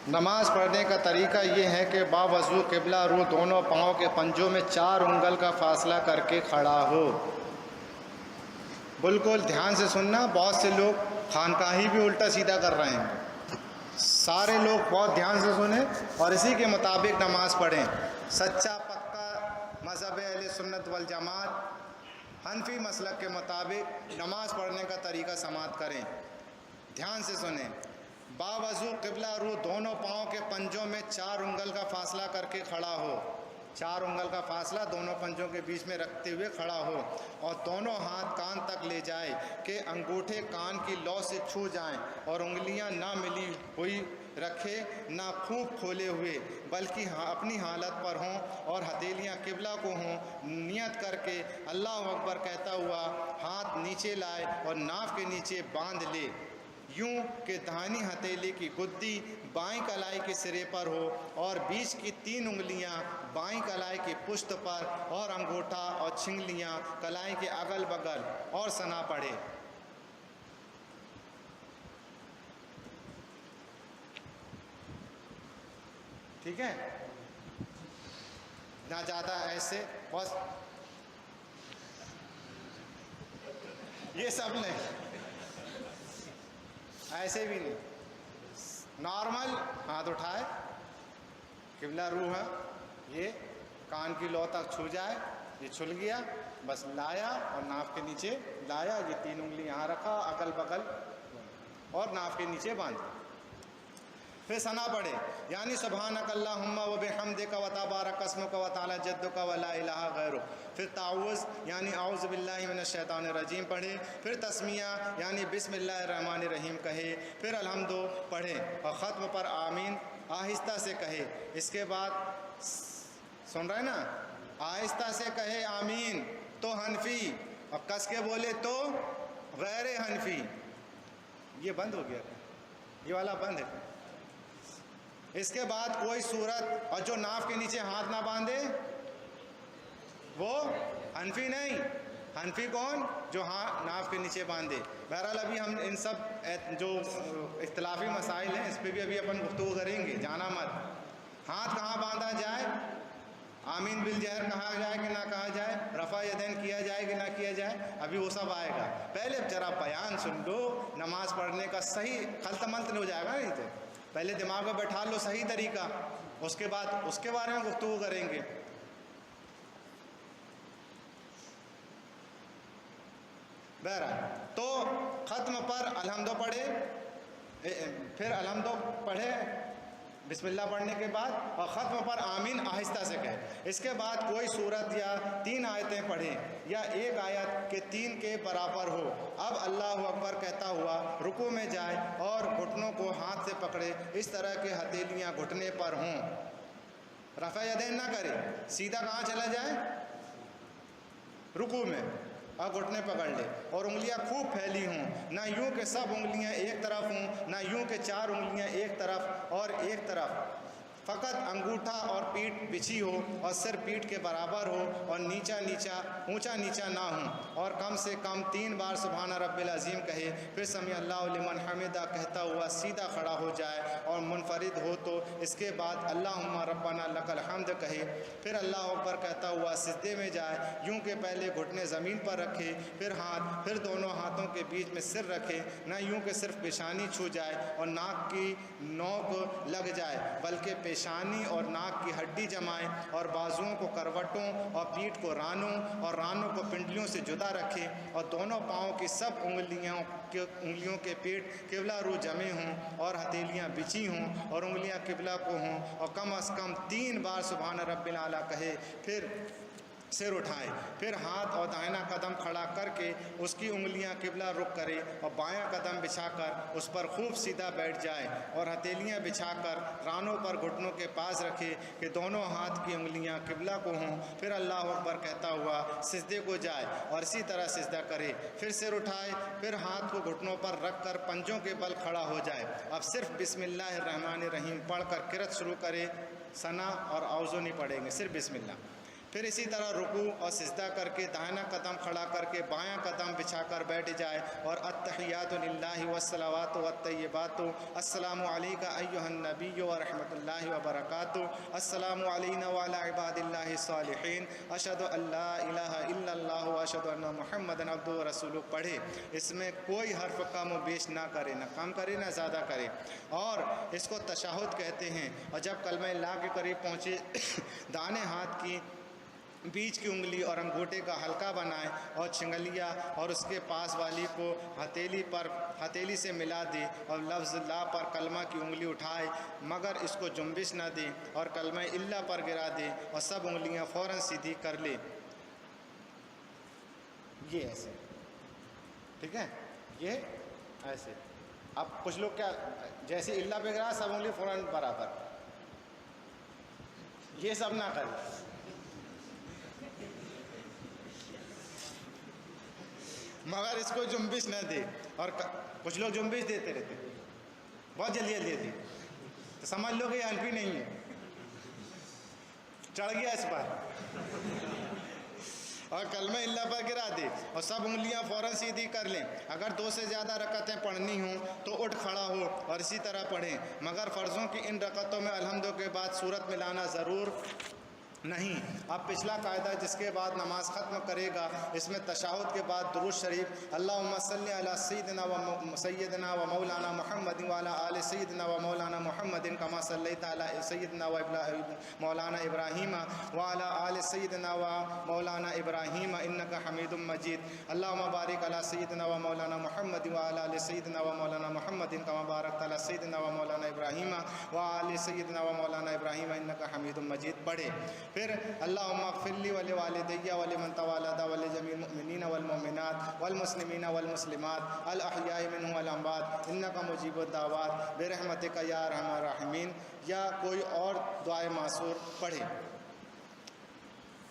نماز پڑھنے کا طریقہ یہ ہے کہ باوضو قبلہ رو دونوں پاؤں کے پنجوں میں 4 انگل کا فاصلہ کر کے کھڑا ہو۔ بالکل دھیان سے سننا، بہت سے لوگ خانقاہی بھی الٹا سیدھا کر رہے ہیں۔ سارے لوگ بہت دھیان سے سنیں اور اسی کے مطابق نماز پڑھیں۔ سچا پکا مذہب اہل سنت والجماعت حنفی مسلک کے مطابق نماز پڑھنے کا طریقہ سماعت کریں۔ دھیان سے سنیں۔ باوضو قبلہ رو دونوں پاؤں کے پنجوں میں 4 انگل کا فاصلہ کر کے کھڑا ہو۔ 4 انگل کا فاصلہ دونوں پنجوں کے بیچ میں رکھتے ہوئے کھڑا ہو اور دونوں ہاتھ کان تک لے جائے کہ انگوٹھے کان کی لو سے چھو جائیں اور انگلیاں نہ ملی ہوئی رکھے، نہ خوب کھولے ہوئے، بلکہ اپنی حالت پر ہوں اور ہتھیلیاں قبلہ کو ہوں۔ نیت کر کے اللہ اکبر کہتا ہوا ہاتھ نیچے لائے اور ناف کے نیچے باندھ لے، یوں کہ داہنی ہتھیلی کی گدی بائیں کلائی کے سرے پر ہو اور بیچ کی 3 انگلیاں بائیں کلائی کی پشت پر اور انگوٹھا اور چھنگلیاں کلائی کے اگل بغل اور ثنا پڑے۔ ٹھیک ہے، نہ زیادہ ایسے بس، یہ سب نہیں، ایسے بھی نہیں، نارمل ہاتھ اٹھائے، قبلہ رو ہے، یہ کان کی لو تک چھو جائے، یہ چھل گیا، بس لایا اور ناف کے نیچے لایا، یہ 3 انگلی یہاں رکھا اگل بغل اور ناف کے نیچے باندھا۔ پھر ثنا پڑھے، یعنی سبحانک اللہم و بحمدک و تبارک اسمک و تعالی جدک و لا الہ غیرک۔ پھر تعوذ یعنی اعوذ باللہ من الشیطان الرجیم پڑھے۔ پھر تسمیہ یعنی بسم اللہ الرحمن الرحیم کہے۔ پھر الحمد پڑھے اور ختم پر آمین آہستہ سے کہے۔ اس کے بعد سن رہے نا، آہستہ سے کہے آمین تو حنفی اور کس کے بولے تو غیر حنفی۔ یہ بند ہو گیا، یہ والا بند ہے۔ اس کے بعد کوئی صورت، اور جو ناف کے نیچے ہاتھ نہ باندھے وہ حنفی نہیں۔ حنفی کون؟ جو ناف کے نیچے باندھے۔ بہرحال ابھی ہم ان سب جو اختلافی مسائل ہیں اس پہ بھی ابھی اپن گفتگو کریں گے، جانا مت۔ ہاتھ کہاں باندھا جائے، آمین بالجہر کہا جائے کہ نہ کہا جائے، رفع یدین کیا جائے کہ نہ کیا جائے، ابھی وہ سب آئے گا۔ پہلے ذرا بیان سن لو، نماز پڑھنے کا صحیح خلط ملط نہیں ہو جائے گا، نہیں تو پہلے دماغ میں بیٹھا لو صحیح طریقہ، اس کے بعد اس کے بارے میں گفتگو کریں گے۔ بہرحال تو ختم پر الحمد پڑھے، پھر الحمد پڑھے بسم اللہ پڑھنے کے بعد، اور ختم پر آمین آہستہ سے کہے۔ اس کے بعد کوئی صورت یا 3 آیتیں پڑھیں یا 1 آیت کے 3 کے برابر ہو۔ اب اللہ اکبر کہتا ہوا رکوع میں جائے اور گھٹنوں کو ہاتھ سے پکڑے، اس طرح کہ ہتھیلیاں گھٹنے پر ہوں۔ رفع یدین نہ کرے، سیدھا کہاں چلا جائے، رکوع میں، اور گھٹنے پکڑ لے اور انگلیاں خوب پھیلی ہوں، نہ یوں کہ سب انگلیاں ایک طرف ہوں، نہ یوں کہ 4 انگلیاں ایک طرف اور ایک طرف، فقط انگوٹھا اور پیٹھ بچھی ہو اور سر پیٹھ کے برابر ہو اور اونچا نیچا نہ ہوں، اور کم سے کم 3 بار سبحان رب العظیم کہے۔ پھر سمیع اللہ لمن حمدہ کہتا ہوا سیدھا کھڑا ہو جائے اور منفرد ہو تو اس کے بعد اللہم ربنا لک الحمد کہے۔ پھر اللہ اکبر کہتا ہوا سجدے میں جائے، یوں کہ پہلے گھٹنے زمین پر رکھے، پھر دونوں ہاتھوں کے بیچ میں سر رکھے، نہ یوں کہ صرف پیشانی چھو جائے اور ناک کی نوک لگ جائے، بلکہ پیشانی اور ناک کی ہڈی جمائے اور بازوؤں کو کروٹوں اور پیٹھ کو رانوں اور رانوں کو پنڈلیوں سے جدا رکھے، اور دونوں پاؤں کی سب انگلیوں کے پیٹھ قبلہ رو جمے ہوں اور ہتھیلیاں بچھی ہوں اور انگلیاں قبلہ کو ہوں، اور کم از کم 3 بار سبحان رب الاعلیٰ کہے۔ پھر سر اٹھائے، پھر ہاتھ اور دائنا قدم کھڑا کر کے اس کی انگلیاں قبلہ رخ کرے اور بایاں قدم بچھا کر اس پر خوب سیدھا بیٹھ جائے اور ہتھیلیاں بچھا کر رانوں پر گھٹنوں کے پاس رکھے کہ دونوں ہاتھ کی انگلیاں قبلہ کو ہوں۔ پھر اللہ اکبر کہتا ہوا سجدے کو جائے اور اسی طرح سجدہ کرے، پھر سر اٹھائے، پھر ہاتھ کو گھٹنوں پر رکھ کر پنجوں کے بل کھڑا ہو جائے۔ اب صرف بسم اللہ الرحمن الرحیم پڑھ کر قرأت شروع کرے، ثنا اور اعوذ نہیں پڑھیں گے، صرف بسم اللہ۔ پھر اسی طرح رکوع اور سجدہ کر کے داہنا قدم کھڑا کر کے بایاں قدم بچھا کر بیٹھ جائے اور التحیات للہ والصلوات والطیبات السلام علیک ایھا النبی ورحمۃ اللہ وبرکاتہ السلام علینا وعلی عباد اللہ الصالحین اشہد ان لا الہ الا اللہ واشہد ان محمدا عبدہ ورسولہ پڑھے۔ اس میں کوئی حرف کم و بیش نہ کرے، نہ کم کرے نہ زیادہ کرے، اور اس کو تشہد کہتے ہیں۔ اور جب کلمہ لا کے قریب پہنچے دانے ہاتھ کی بیچ کی انگلی اور انگوٹھے کا حلقہ بنائے اور چھنگلیا اور اس کے پاس والی کو ہتھیلی سے ملا دے اور لفظ لا پر کلمہ کی انگلی اٹھائے مگر اس کو جنبش نہ دے اور کلمہ الا پر گرا دے اور سب انگلیاں فوراً سیدھی کر لے۔ یہ ایسے، ٹھیک ہے، یہ ایسے۔ اب کچھ لوگ کیا، جیسے الا پہ گرا سب انگلی فوراً برابر، یہ سب نہ کرے۔ مگر اس کو جنبش نہ دے، اور کچھ لوگ جنبش دیتے رہتے، بہت جلدی دیتی، تو سمجھ لو کہ یہ حنفی نہیں ہے، چڑھ گیا اس پر، اور کلمہ اللہ پر گرا دے اور سب انگلیاں فوراً سیدھی کر لیں۔ اگر 2 سے زیادہ رکعتیں پڑھنی ہوں تو اٹھ کھڑا ہو اور اسی طرح پڑھیں، مگر فرضوں کی ان رکعتوں میں الحمد کے بعد صورت ملانا ضرور نہیں۔ اب پچھلا قاعدہ جس کے بعد نماز ختم کرے گا، اس میں تشہد کے بعد درود شریف اللہم صلی علی سیدنا و مولانا محمد وعلی آل سیدنا و مولانا محمد کما صلیت علی سیدنا و مولانا ابراہیم وعلی آل سیدنا و مولانا ابراہیم انک حمید مجید اللہم بارک علی سیدنا و مولانا محمد وعلی آل سیدنا و مولانا محمد کما بارکت علی سیدنا و مولانا ابراہیم وعلی سیدنا و مولانا ابراہیم انک حمید مجید پڑھے۔ پھر اللہم اغفر لی ولوالدی ولمن تولد ولجمیع المؤمنین والمؤمنات والمسلمین والمسلمات الاحیاء منهم والاموات انک مجیب الدعوات برحمتک یا ارحم الراحمین، یا کوئی اور دعائے معصور پڑھے۔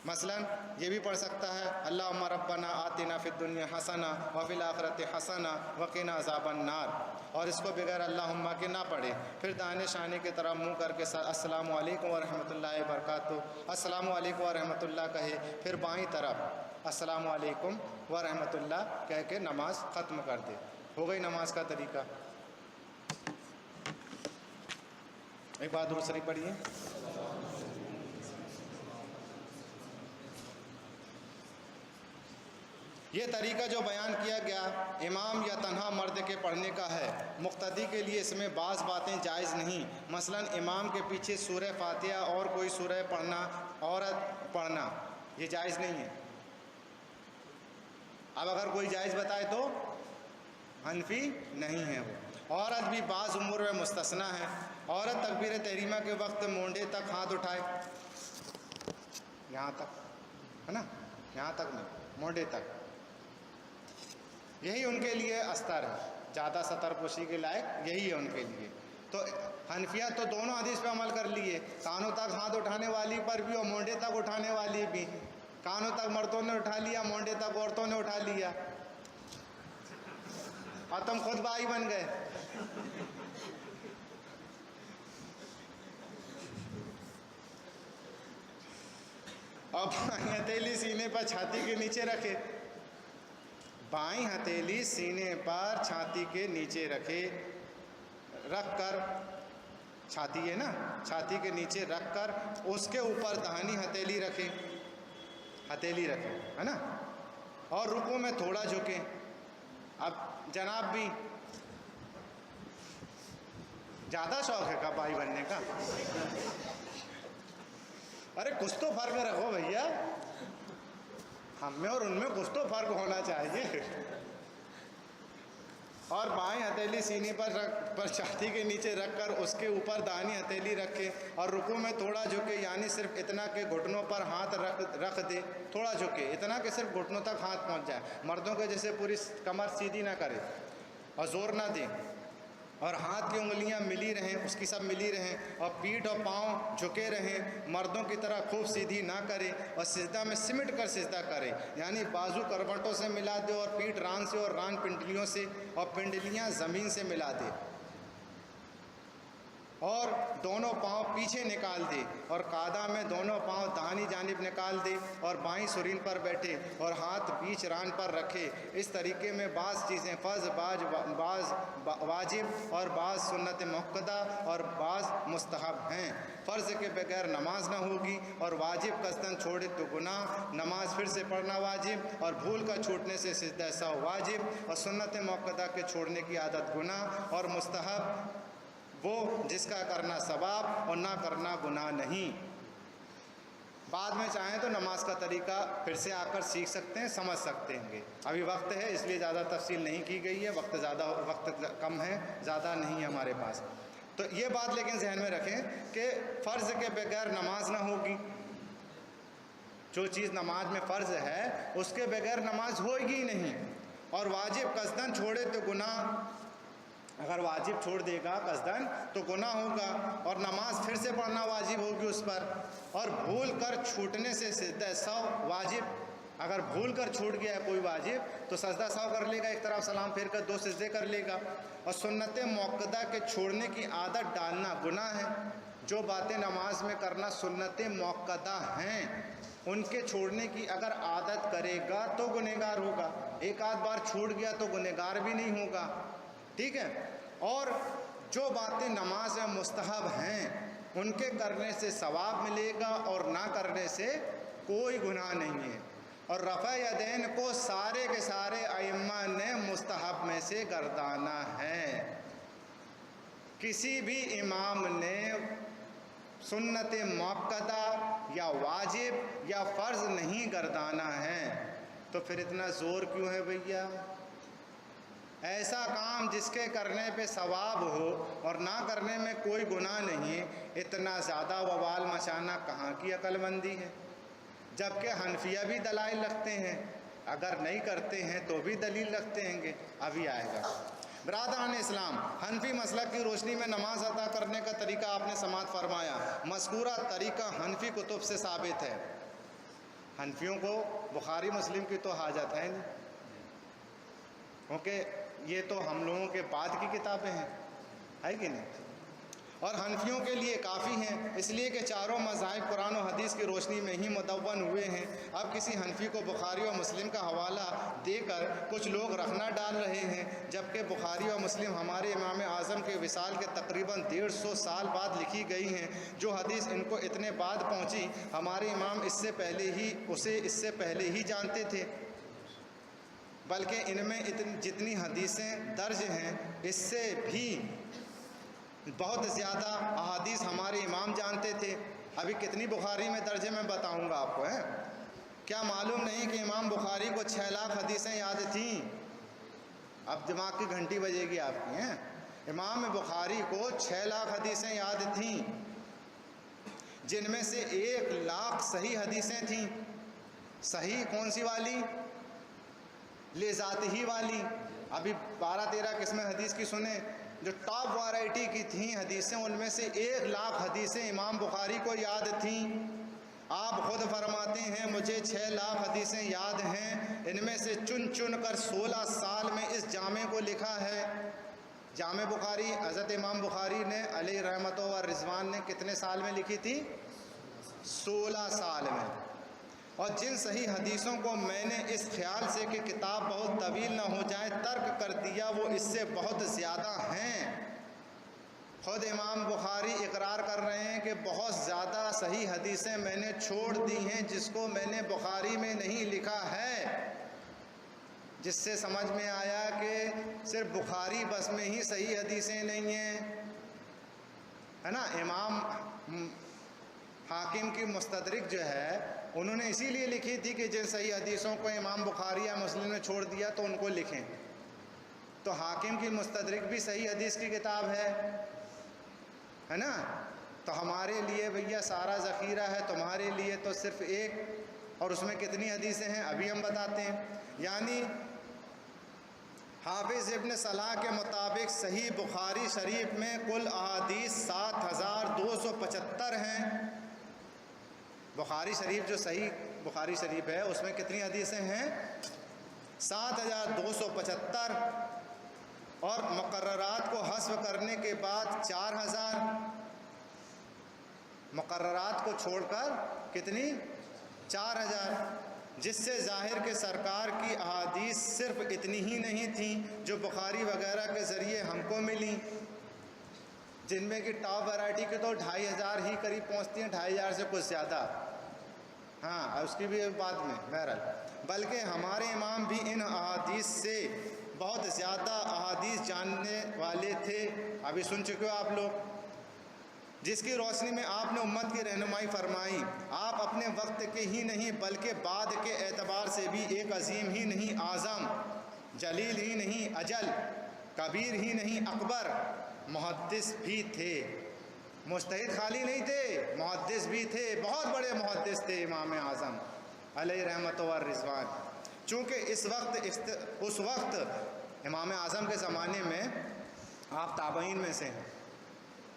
مثلا یہ بھی پڑھ سکتا ہے اللہم ربنا آتنا فی الدنیا حسنہ وفی الآخرۃ حسنہ وقنا عذاب النار، اور اس کو بغیر اللہم کے نہ پڑھے۔ پھر داہنے شانے کی طرف منہ کر کے السلام علیکم ورحمۃ اللہ وبرکاتہ السلام علیکم ورحمۃ اللہ کہے، پھر بائیں طرف السلام علیکم ورحمۃ اللہ کہہ کے نماز ختم کر دے۔ ہو گئی نماز کا طریقہ۔ ایک بات دوسری پڑھیے۔ یہ طریقہ جو بیان کیا گیا امام یا تنہا مرد کے پڑھنے کا ہے، مقتدی کے لیے اس میں بعض باتیں جائز نہیں، مثلا امام کے پیچھے سورہ فاتحہ اور کوئی سورہ پڑھنا، عورت پڑھنا، یہ جائز نہیں ہے۔ اب اگر کوئی جائز بتائے تو حنفی نہیں ہے وہ۔ عورت بھی بعض امور میں مستثنیٰ ہے۔ عورت تکبیر تحریمہ کے وقت مونڈے تک ہاتھ اٹھائے، یہاں تک ہے نا، یہاں تک نہیں، مونڈے تک، یہی ان کے لیے استر ہے، زیادہ ستر پوشی کے لائق یہی ہے ان کے لیے۔ تو حنفیہ تو دونوں حدیث پہ عمل کر لیے، کانوں تک ہاتھ اٹھانے والی پر بھی اور مونڈے تک اٹھانے والی بھی۔ کانوں تک مردوں نے اٹھا لیا، مونڈے تک عورتوں نے اٹھا لیا، اور تم خود بھائی بن گئے۔ اور بائیں ہتھیلی سینے پر چھاتی کے نیچے رکھے، بائیں ہتھیلی سینے پر چھاتی کے نیچے رکھ کر، چھاتی ہے نا، چھاتی کے نیچے رکھ کر اس کے اوپر داہنی ہتھیلی رکھے ہے نا، اور رکوع میں تھوڑا جھکے۔ اب جناب بھی زیادہ شوق ہے کا بھائی بننے کا؟ ارے کچھ تو فرق رکھو بھیا، ہم میں اور ان میں کچھ تو فرق ہونا چاہیے۔ اور بائیں ہتھیلی سینے پر چھاتی کے نیچے رکھ کر اس کے اوپر داہنی ہتھیلی رکھے اور رکوع میں تھوڑا جھکے، یعنی صرف اتنا کہ گھٹنوں پر ہاتھ رکھ دے، تھوڑا جھکے، اتنا کہ صرف گھٹنوں تک ہاتھ پہنچ جائے، مردوں کے جیسے پوری کمر سیدھی نہ کرے اور زور نہ دے، اور ہاتھ کی انگلیاں ملی رہیں، اس کی سب ملی رہیں، اور پیٹھ اور پاؤں جھکے رہیں، مردوں کی طرح خوب سیدھی نہ کرے، اور سجدہ میں سمٹ کر سجدہ کرے، یعنی بازو کروٹوں سے ملا دے اور پیٹھ ران سے اور ران پنڈلیوں سے اور پنڈلیاں زمین سے ملا دے۔ اور دونوں پاؤں پیچھے نکال دے اور قاعدہ میں دونوں پاؤں داہنی جانب نکال دے اور بائیں سرین پر بیٹھے اور ہاتھ بیچ ران پر رکھے۔ اس طریقے میں بعض چیزیں فرض، بعض واجب اور بعض سنت مؤکدہ اور بعض مستحب ہیں۔ فرض کے بغیر نماز نہ ہوگی اور واجب قصداً چھوڑے تو گناہ، نماز پھر سے پڑھنا واجب اور بھول کا چھوٹنے سے سجدہ سہو واجب اور سنت مؤکدہ کے چھوڑنے کی عادت گناہ اور مستحب وہ جس کا کرنا ثواب اور نہ کرنا گناہ نہیں۔ بعد میں چاہیں تو نماز کا طریقہ پھر سے آ کر سیکھ سکتے ہیں، سمجھ سکتے ہیں۔ ابھی وقت ہے اس لیے زیادہ تفصیل نہیں کی گئی ہے، وقت کم ہے، زیادہ نہیں ہے ہمارے پاس۔ تو یہ بات لیکن ذہن میں رکھیں کہ فرض کے بغیر نماز نہ ہوگی۔ جو چیز نماز میں فرض ہے اس کے بغیر نماز ہوگی ہی نہیں۔ اور واجب قصداً چھوڑے تو گناہ، اگر واجب چھوڑ دے گا قصداً تو گناہ ہوگا اور نماز پھر سے پڑھنا واجب ہوگی اس پر، اور بھول کر چھوٹنے سے سجدہ سہو واجب، اگر بھول کر چھوٹ گیا ہے کوئی واجب تو سجدہ سہو کر لے گا، ایک طرف سلام پھیر کر 2 سجدے کر لے گا۔ اور سنت مؤکدہ کے چھوڑنے کی عادت ڈالنا گناہ ہے۔ جو باتیں نماز میں کرنا سنت مؤکدہ ہیں ان کے چھوڑنے کی اگر عادت کرے گا تو گنہگار ہوگا، ایک آدھ بار چھوٹ گیا تو گنہگار بھی نہیں ہوگا، ٹھیک ہے۔ اور جو باتیں نماز میں مستحب ہیں ان کے کرنے سے ثواب ملے گا اور نہ کرنے سے کوئی گناہ نہیں ہے۔ اور رفع یدین کو سارے کے سارے ائمہ نے مستحب میں سے گردانا ہے۔ کسی بھی امام نے سنت مؤکدہ یا واجب یا فرض نہیں گردانا ہے، تو پھر اتنا زور کیوں ہے بھیا؟ ایسا کام جس کے کرنے پہ ثواب ہو اور نہ کرنے میں کوئی گناہ نہیں، اتنا زیادہ وبال مچانا کہاں کی عقل مندی ہے؟ جبکہ حنفیہ بھی دلائل رکھتے ہیں، اگر نہیں کرتے ہیں تو بھی دلیل رکھتے ہیں گے، ابھی آئے گا۔ برادران اسلام، حنفی مسلک کی روشنی میں نماز ادا کرنے کا طریقہ آپ نے سماعت فرمایا۔ مذکورہ طریقہ حنفی کتب سے ثابت ہے۔ حنفیوں کو بخاری مسلم کی تو حاجت ہے نہیں، کیونکہ یہ تو ہم لوگوں کے بعد کی کتابیں ہیں، ہے کہ نہیں؟ اور حنفیوں کے لیے کافی ہیں، اس لیے کہ چاروں مذاہب قرآن و حدیث کی روشنی میں ہی مدون ہوئے ہیں۔ اب کسی حنفی کو بخاری و مسلم کا حوالہ دے کر کچھ لوگ رکھنا ڈال رہے ہیں، جبکہ بخاری و مسلم ہمارے امام اعظم کے وصال کے تقریباً 150 سال بعد لکھی گئی ہیں۔ جو حدیث ان کو اتنے بعد پہنچی، ہمارے امام اسے اس سے پہلے ہی جانتے تھے، بلکہ ان میں جتنی حدیثیں درج ہیں اس سے بھی بہت زیادہ احادیث ہمارے امام جانتے تھے۔ ابھی کتنی بخاری میں درج ہے میں بتاؤں گا آپ کو، ہے کیا معلوم نہیں کہ امام بخاری کو 6 لاکھ حدیثیں یاد تھیں؟ اب دماغ کی گھنٹی بجے گی آپ کی، ہیں؟ امام بخاری کو 6 لاکھ حدیثیں یاد تھیں، جن میں سے 1 لاکھ صحیح حدیثیں تھیں۔ صحیح کون سی والی؟ لذات ہی والی۔ ابھی 12-13 قسمیں حدیث کی سنیں، جو ٹاپ ویرائٹی کی تھیں حدیثیں، ان میں سے 1 لاکھ حدیثیں امام بخاری کو یاد تھیں۔ آپ خود فرماتے ہیں مجھے 6 لاکھ حدیثیں یاد ہیں، ان میں سے چن چن کر 16 سال میں اس جامع کو لکھا ہے۔ جامع بخاری حضرت امام بخاری نے علیہ رحمت و رضوان نے کتنے سال میں لکھی تھی؟ 16 سال میں۔ اور جن صحیح حدیثوں کو میں نے اس خیال سے کہ کتاب بہت طویل نہ ہو جائے ترک کر دیا، وہ اس سے بہت زیادہ ہیں۔ خود امام بخاری اقرار کر رہے ہیں کہ بہت زیادہ صحیح حدیثیں میں نے چھوڑ دی ہیں جس کو میں نے بخاری میں نہیں لکھا ہے، جس سے سمجھ میں آیا کہ صرف بخاری بس میں ہی صحیح حدیثیں نہیں ہیں، ہے نا۔ امام حاکم کی مستدرک جو ہے انہوں نے اسی لیے لکھی تھی کہ جن صحیح حدیثوں کو امام بخاری یا مسلم نے چھوڑ دیا تو ان کو لکھیں۔ تو حاکم کی مستدرک بھی صحیح حدیث کی کتاب ہے نا۔ تو ہمارے لیے بھیا سارا ذخیرہ ہے، تمہارے لیے تو صرف 1، اور اس میں کتنی حدیثیں ہیں ابھی ہم بتاتے ہیں۔ یعنی حافظ ابن صلاح کے مطابق صحیح بخاری شریف میں کل احادیث 7275 ہیں۔ بخاری شریف جو صحیح بخاری شریف ہے اس میں کتنی حدیثیں ہیں؟ 7275، اور مقررات کو حذف کرنے کے بعد 4000، مقررات کو چھوڑ کر کتنی؟ 4000، جس سے ظاہر کہ سرکار کی احادیث صرف اتنی ہی نہیں تھیں جو بخاری وغیرہ کے ذریعے ہم کو ملیں، جن میں کہ ٹاپ ورائٹی کے تو 2500 ہی قریب پہنچتی ہیں، 2500 سے کچھ زیادہ، ہاں اس کی بھی بعد میں بہرحال، بلکہ ہمارے امام بھی ان احادیث سے بہت زیادہ احادیث جاننے والے تھے، ابھی سن چکے ہو آپ لوگ، جس کی روشنی میں آپ نے امت کی رہنمائی فرمائی۔ آپ اپنے وقت کے ہی نہیں بلکہ بعد کے اعتبار سے بھی ایک عظیم ہی نہیں اعظم، جلیل ہی نہیں اجل، کبیر ہی نہیں اکبر محدث بھی تھے۔ مجتہد خالی نہیں تھے، محدث بھی تھے، بہت بڑے محدث تھے امام اعظم علیہ رحمت و رضوان۔ چونکہ اس وقت امام اعظم کے زمانے میں آپ تابعین میں سے ہیں،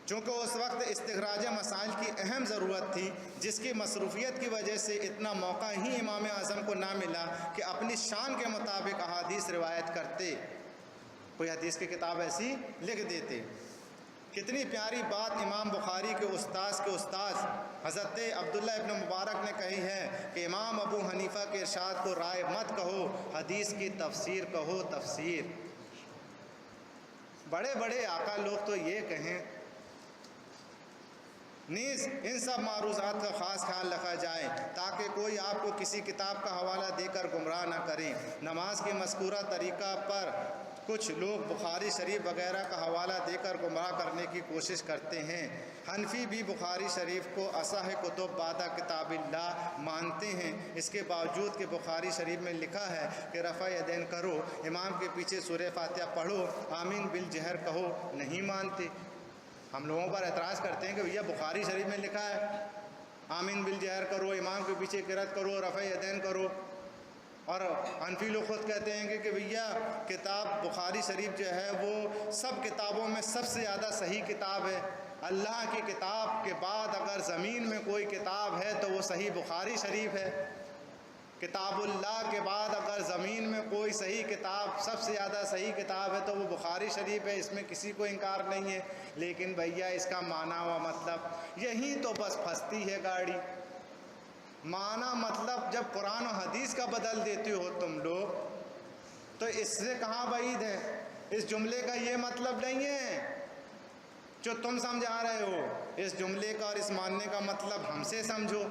چونکہ اس وقت استخراج مسائل کی اہم ضرورت تھی، جس کی مصروفیت کی وجہ سے اتنا موقع ہی امام اعظم کو نہ ملا کہ اپنی شان کے مطابق احادیث روایت کرتے، کوئی حدیث کی کتاب ایسی لکھ دیتے۔ کتنی پیاری بات امام بخاری کے استاذ حضرت عبداللہ ابن مبارک نے کہی ہے کہ امام ابو حنیفہ کے ارشاد کو رائے مت کہو، حدیث کی تفسیر کہو تفسیر۔ بڑے بڑے آقا لوگ تو یہ کہیں، نیز ان سب معروضات کا خاص خیال رکھا جائے تاکہ کوئی آپ کو کسی کتاب کا حوالہ دے کر گمراہ نہ کرے۔ نماز کے مذکورہ طریقہ پر کچھ لوگ بخاری شریف وغیرہ کا حوالہ دے کر گمراہ کرنے کی کوشش کرتے ہیں۔ حنفی بھی بخاری شریف کو اصح کتب بعد کتاب اللہ مانتے ہیں، اس کے باوجود کہ بخاری شریف میں لکھا ہے کہ رفع یدین کرو، امام کے پیچھے سورہ فاتحہ پڑھو، آمین بالجہر کہو، نہیں مانتے۔ ہم لوگوں پر اعتراض کرتے ہیں کہ بھیا بخاری شریف میں لکھا ہے آمین بالجہر کرو، امام کے پیچھے قرات کرو، رفع یدین کرو، اور حنفی لوگ خود کہتے ہیں کہ بھیا کتاب بخاری شریف جو ہے وہ سب کتابوں میں سب سے زیادہ صحیح کتاب ہے، اللہ کی کتاب کے بعد اگر زمین میں کوئی کتاب ہے تو وہ صحیح بخاری شریف ہے، کتاب اللہ کے بعد اگر زمین میں کوئی صحیح کتاب سب سے زیادہ صحیح کتاب ہے تو وہ بخاری شریف ہے، اس میں کسی کو انکار نہیں ہے۔ لیکن بھیا اس کا معنی و مطلب یہی تو بس پھنستی ہے گاڑی۔ معنی مطلب جب قرآن و حدیث کا بدل دیتے ہو تم لوگ تو اس سے کہاں بعید ہے؟ اس جملے کا یہ مطلب نہیں ہے جو تم سمجھا رہے ہو، اس جملے کا اور اس ماننے کا مطلب ہم سے سمجھو۔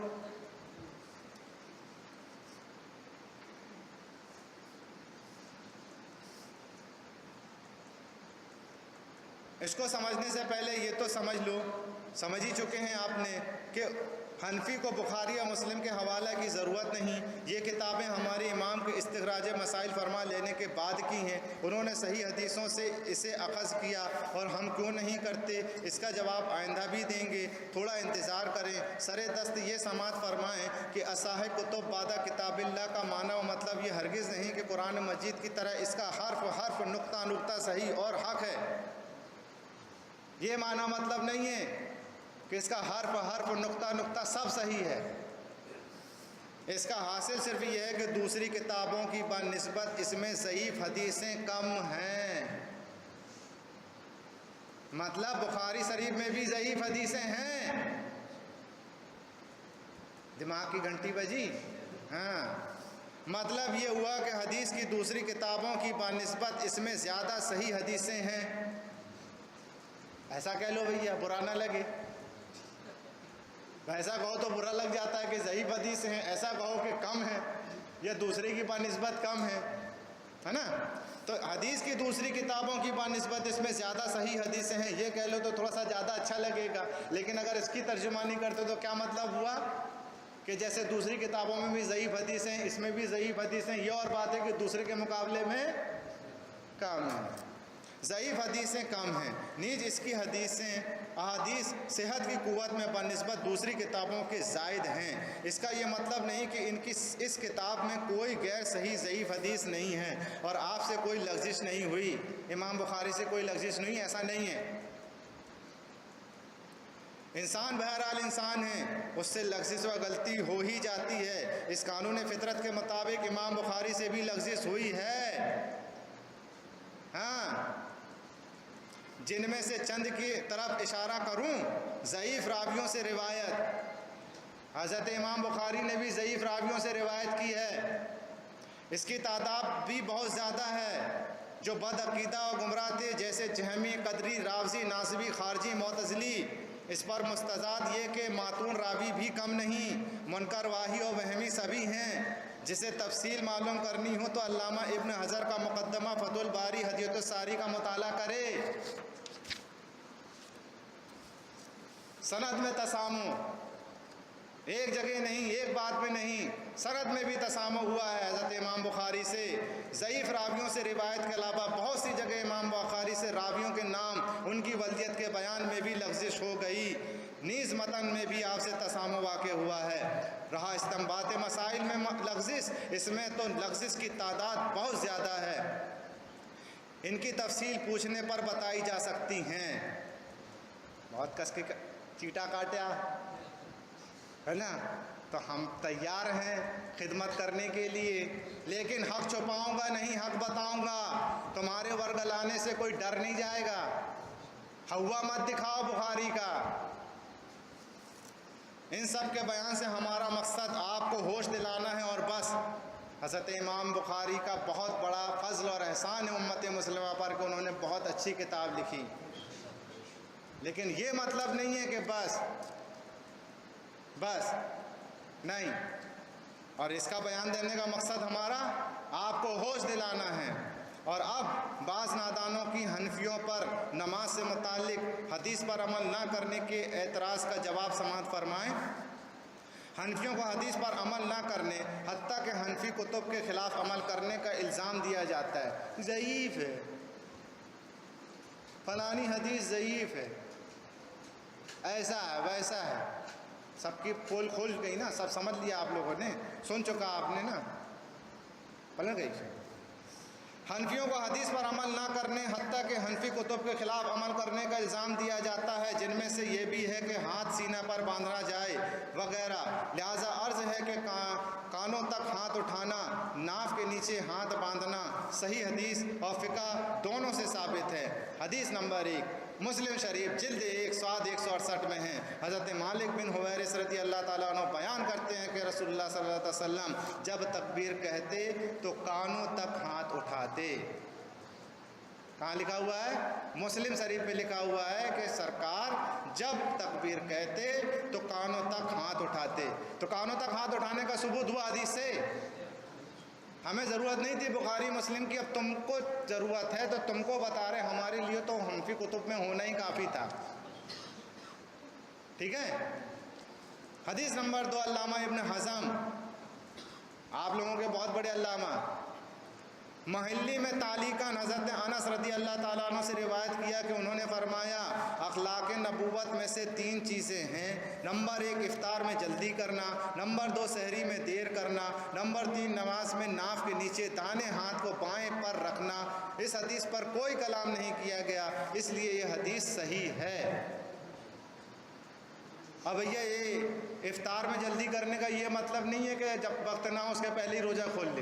اس کو سمجھنے سے پہلے یہ تو سمجھ لو، سمجھ ہی چکے ہیں آپ نے کہ حنفی کو بخاری اور مسلم کے حوالہ کی ضرورت نہیں، یہ کتابیں ہمارے امام کے استخراج مسائل فرما لینے کے بعد کی ہیں، انہوں نے صحیح حدیثوں سے اسے اخذ کیا اور ہم کیوں نہیں کرتے؟ اس کا جواب آئندہ بھی دیں گے، تھوڑا انتظار کریں۔ سر دست یہ سماعت فرمائیں کہ اصح کتب بعد کتاب اللہ کا معنی و مطلب یہ ہرگز نہیں کہ قرآن مجید کی طرح اس کا حرف حرف نقطہ نقطہ صحیح اور حق ہے، یہ معنی مطلب نہیں ہے کہ اس کا حرف حرف نقطہ نقطہ سب صحیح ہے۔ اس کا حاصل صرف یہ ہے کہ دوسری کتابوں کی بنسبت اس میں ضعیف حدیثیں کم ہیں، مطلب بخاری شریف میں بھی ضعیف حدیثیں ہیں۔ دماغ کی گھنٹی بجی؟ ہاں، مطلب یہ ہوا کہ حدیث کی دوسری کتابوں کی بنسبت اس میں زیادہ صحیح حدیثیں ہیں۔ ایسا کہہ لو بھیا، برا نہ لگے، ایسا کہو تو برا لگ جاتا ہے کہ ضعیف حدیث ہیں، ایسا کہو کہ کم ہے یا دوسرے کی بنسبت کم ہے نا؟ تو حدیث کی دوسری کتابوں کی بنسبت اس میں زیادہ صحیح حدیثیں ہیں، یہ کہہ لو تو تھوڑا سا زیادہ اچھا لگے گا۔ لیکن اگر اس کی ترجمانی کرتے تو کیا مطلب ہوا کہ جیسے دوسری کتابوں میں بھی ضعیف حدیثیں ہیں، اس میں بھی ضعیف حدیثیں، یہ اور بات ہے کہ دوسرے کے مقابلے میں کم ہیں، ضعیف حدیثیں کم ہیں، نیز اس کی احادیث صحت کی قوت میں بنسبت دوسری کتابوں کے زائد ہیں۔ اس کا یہ مطلب نہیں کہ اس کتاب میں کوئی غیر صحیح ضعیف حدیث نہیں ہے اور آپ سے کوئی لغزش نہیں ہوئی، امام بخاری سے کوئی لغزش نہیں، ایسا نہیں ہے۔ انسان بہرحال انسان ہے، اس سے لغزش و غلطی ہو ہی جاتی ہے۔ اس قانون فطرت کے مطابق امام بخاری سے بھی لغزش ہوئی ہے، ہاں، جن میں سے چند کی طرف اشارہ کروں ضعیف راویوں سے روایت، حضرت امام بخاری نے بھی ضعیف راویوں سے روایت کی ہے، اس کی تعداد بھی بہت زیادہ ہے، جو بد عقیدہ اور گمراہ تھے جیسے جہمی، قدری، رافضی، ناصبی، خارجی، معتزلی۔ اس پر مستزاد یہ کہ ماتون راوی بھی کم نہیں، منکر، واہی اور وہمی سبھی ہیں۔ جسے تفصیل معلوم کرنی ہو تو علامہ ابن حجر کا مقدمہ فتح الباری ہدیۃ الساری کا مطالعہ کرے۔ سند میں تسامح، ایک جگہ نہیں، ایک بات میں نہیں، سند میں بھی تسامح ہوا ہے حضرت امام بخاری سے۔ ضعیف راویوں سے روایت کے علاوہ بہت سی جگہ امام بخاری سے راویوں کے نام، ان کی ولدیت کے بیان میں بھی لغزش ہو گئی، نیز متن میں بھی آپ سے تسامح واقع ہوا ہے۔ رہا استنباط مسائل میں لغزش، اس میں تو لغزش کی تعداد بہت زیادہ ہے، ان کی تفصیل پوچھنے پر بتائی جا سکتی ہیں۔ بہت کس کے چیٹا کاٹیا ہے نا، تو ہم تیار ہیں خدمت کرنے کے لیے، لیکن حق چھپاؤں گا نہیں، حق بتاؤں گا۔ تمہارے ورگلانے سے کوئی ڈر نہیں جائے گا، ہوا مت دکھاؤ بخاری کا۔ ان سب کے بیان سے ہمارا مقصد آپ کو ہوش دلانا ہے اور بس۔ حضرت امام بخاری کا بہت بڑا فضل اور احسان ہے امت مسلمہ پر کہ انہوں نے بہت اچھی کتاب لکھی، لیکن یہ مطلب نہیں ہے کہ بس نہیں، اور اس کا بیان دینے کا مقصد ہمارا آپ کو ہوش دلانا ہے۔ اور اب بعض نادانوں کی حنفیوں پر نماز سے متعلق حدیث پر عمل نہ کرنے کے اعتراض کا جواب سماعت فرمائیں۔ حنفیوں کو حدیث پر عمل نہ کرنے، حتیٰ کہ حنفی کتب کے خلاف عمل کرنے کا الزام دیا جاتا ہے، ضعیف ہے، فلانی حدیث ضعیف ہے، ایسا ہے ویسا ہے، سب کی پول کھل گئی نا، سب سمجھ لیا آپ لوگوں نے، سن چکا آپ نے نا، پلٹ گئی۔ حنفیوں کو حدیث پر عمل نہ کرنے، حتیٰ کہ حنفی کتب کے خلاف عمل کرنے کا الزام دیا جاتا ہے، جن میں سے یہ بھی ہے کہ ہاتھ سینہ پر باندھنا جائے وغیرہ۔ لہٰذا عرض ہے کہ کانوں تک ہاتھ اٹھانا، ناف کے نیچے ہاتھ باندھنا صحیح حدیث اور فقہ دونوں سے ثابت ہے۔ حدیث نمبر 1 مسلم شریف جلد 1 صاد 168 میں ہے۔ حضرت مالک بن حویرث رضی اللہ تعالیٰ عنہ بیان کرتے ہیں کہ رسول اللہ صلی اللہ علیہ وسلم جب تکبیر کہتے تو کانوں تک ہاتھ اٹھاتے۔ کہاں لکھا ہوا ہے؟ مسلم شریف میں لکھا ہوا ہے کہ سرکار جب تکبیر کہتے تو کانوں تک ہاتھ اٹھاتے۔ تو کانوں تک ہاتھ اٹھانے کا ثبوت ہوا حدیث سے، ہمیں ضرورت نہیں تھی بخاری مسلم کی، اب تم کو ضرورت ہے تو تم کو بتا رہے، ہمارے لیے تو حنفی کتب میں ہونا ہی کافی تھا۔ ٹھیک ہے۔ حدیث نمبر 2 علامہ ابن حزم، آپ لوگوں کے بہت بڑے علامہ، محلی میں تعلیقاً حضرت انس رضی اللہ تعالیٰ عنہ سے روایت کیا کہ انہوں نے فرمایا اخلاق نبوت میں سے 3 چیزیں ہیں۔ نمبر 1 افطار میں جلدی کرنا، نمبر 2 سحری میں دیر کرنا، نمبر 3 نماز میں ناف کے نیچے دائیں ہاتھ کو بائیں پر رکھنا۔ اس حدیث پر کوئی کلام نہیں کیا گیا، اس لیے یہ حدیث صحیح ہے۔ اب بھیا یہ افطار میں جلدی کرنے کا یہ مطلب نہیں ہے کہ جب وقت نہ ہو اس کے پہلے ہی روزہ کھول لے،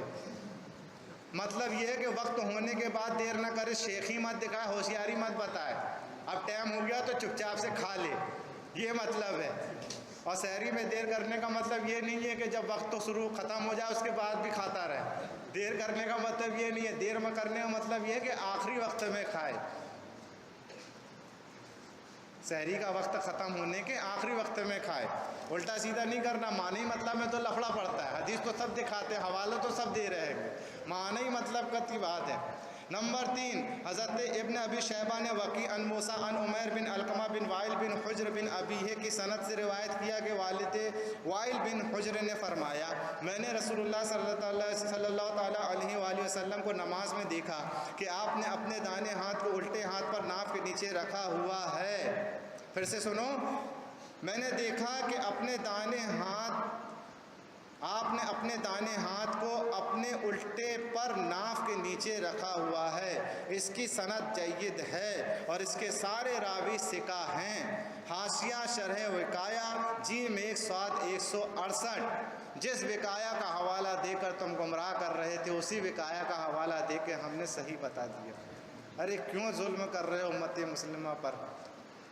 مطلب یہ ہے کہ وقت ہونے کے بعد دیر نہ کرے، شیخی مت دکھائے، ہوشیاری مت بتائے، اب ٹائم ہو گیا تو چپ چاپ سے کھا لے، یہ مطلب ہے۔ اور سحری میں دیر کرنے کا مطلب یہ نہیں ہے کہ جب وقت تو شروع ختم ہو جائے اس کے بعد بھی کھاتا رہے، دیر کرنے کا مطلب یہ نہیں ہے، دیر میں کرنے کا مطلب یہ ہے کہ آخری وقت میں کھائے، سحری کا وقت ختم ہونے کے آخری وقت میں کھائے، الٹا سیدھا نہیں کرنا۔ معنی مطلب میں تو لفڑا پڑتا ہے، حدیث تو سب دکھاتے ہیں، حوالہ تو سب دے رہے ہیں، معنی مطلب کا بات ہے۔ نمبر 3 حضرت ابن ابی شیبہ نے وقی ان موسیٰ ان عمیر بن علقمہ بن وائل بن حجر بن ابیہ کی سند سے روایت کیا کہ والد وائل بن حجر نے فرمایا میں نے رسول اللہ صلی اللہ تعالیٰ علیہ وآلہ وسلم کو نماز میں دیکھا کہ آپ نے اپنے دائیں ہاتھ کو الٹے ہاتھ پر ناف کے نیچے رکھا ہوا ہے۔ پھر سے سنو، میں نے دیکھا کہ آپ نے اپنے دائیں ہاتھ کو اپنے الٹے پر ناف کے نیچے رکھا ہوا ہے۔ اس کی سند جید ہے اور اس کے سارے راوی ثقہ ہیں۔ حاشیہ شرح وقایہ جیم 1 صاد 168، جس وقایہ کا حوالہ دے کر تم گمراہ کر رہے تھے اسی وقایہ کا حوالہ دے کے ہم نے صحیح بتا دیا۔ ارے کیوں ظلم کر رہے ہو امت مسلمہ پر؟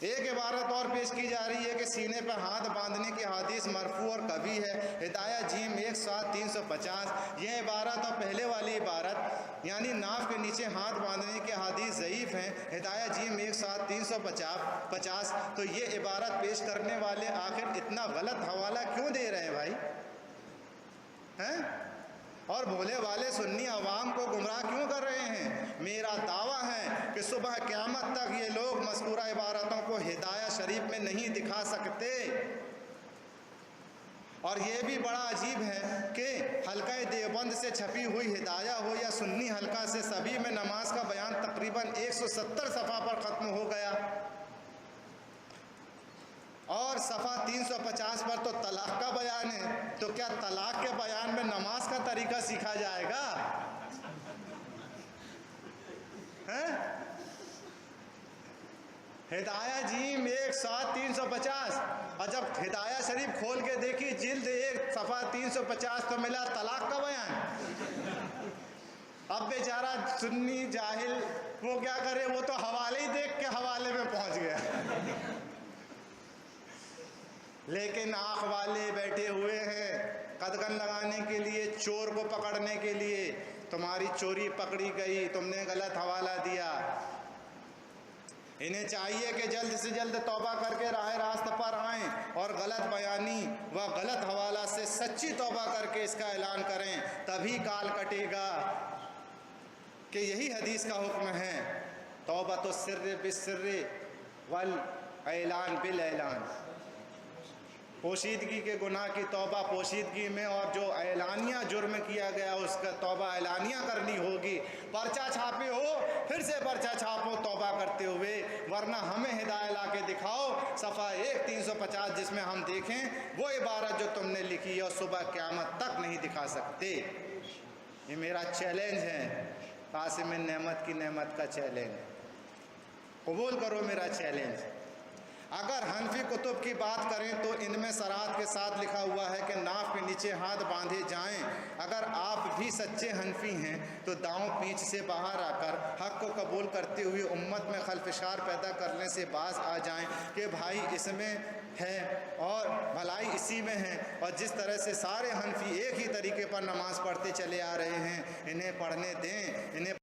ایک عبارت اور پیش کی جا رہی ہے کہ سینے پر ہاتھ باندھنے کی حدیث مرفوع اور کبھی ہے، ہدایہ جیم 1/7/350۔ یہ عبارت اور پہلے والی عبارت یعنی ناف کے نیچے ہاتھ باندھنے کی حدیث ضعیف ہیں، ہدایہ جیم 1/350۔ تو یہ عبارت پیش کرنے والے آخر اتنا غلط حوالہ کیوں دے رہے ہیں بھائی ہیں؟ اور بھولے والے سنی عوام کو گمراہ کیوں کر رہے ہیں؟ میرا دعویٰ ہے کہ صبح قیامت تک یہ لوگ مذکورہ عبارتوں کو ہدایہ شریف میں نہیں دکھا سکتے۔ اور یہ بھی بڑا عجیب ہے کہ حلقہ دیوبند سے چھپی ہوئی ہدایہ ہو یا سنی حلقہ سے، سبھی میں نماز کا بیان تقریباً 170 صفحہ پر ختم ہو گیا، اور صفحہ 350 پر تو طلاق کا بیان ہے۔ تو کیا طلاق کے بیان میں نماز کا طریقہ سیکھا جائے گا؟ ہدایہ جیم 1/350، اور جب ہدایہ شریف کھول کے دیکھی جلد 1 صفحہ 350 تو ملا طلاق کا بیان۔ اب بیچارہ سنی جاہل وہ کیا کرے، وہ تو حوالے ہی دیکھ کے حوالے میں پہنچ گیا۔ لیکن آنکھ والے بیٹھے ہوئے ہیں قدغن لگانے کے لیے، چور کو پکڑنے کے لیے۔ تمہاری چوری پکڑی گئی، تم نے غلط حوالہ دیا۔ انہیں چاہیے کہ جلد سے جلد توبہ کر کے راہ راست پر آئیں اور غلط بیانی و غلط حوالہ سے سچی توبہ کر کے اس کا اعلان کریں، تبھی کال کٹے گا کہ یہی حدیث کا حکم ہے، توبۃ السر بالسر والاعلان بالاعلان۔ پوشیدگی کے گناہ کی توبہ پوشیدگی میں، اور جو اعلانیہ جرم کیا گیا اس کا توبہ اعلانیہ کرنی ہوگی۔ پرچہ چھاپے ہو پھر سے پرچہ چھاپو توبہ کرتے ہوئے، ورنہ ہمیں ہدایہ لا کے دکھاؤ صفحہ 1/350 جس میں ہم دیکھیں وہ عبارت جو تم نے لکھی ہے اور صبح قیامت تک نہیں دکھا سکتے۔ یہ میرا چیلنج ہے، قاسم نعمت کی نعمت کا چیلنج، قبول کرو میرا چیلنج۔ اگر حنفی کتب کی بات کریں تو ان میں صراحت کے ساتھ لکھا ہوا ہے کہ ناف کے نیچے ہاتھ باندھے جائیں۔ اگر آپ بھی سچے حنفی ہیں تو داؤں پیچھ سے باہر آ کر حق کو قبول کرتے ہوئے امت میں خلفشار پیدا کرنے سے باز آ جائیں کہ بھائی اس میں ہے اور بھلائی اسی میں ہے، اور جس طرح سے سارے حنفی ایک ہی طریقے پر نماز پڑھتے چلے آ رہے ہیں انہیں پڑھنے دیں، انہیں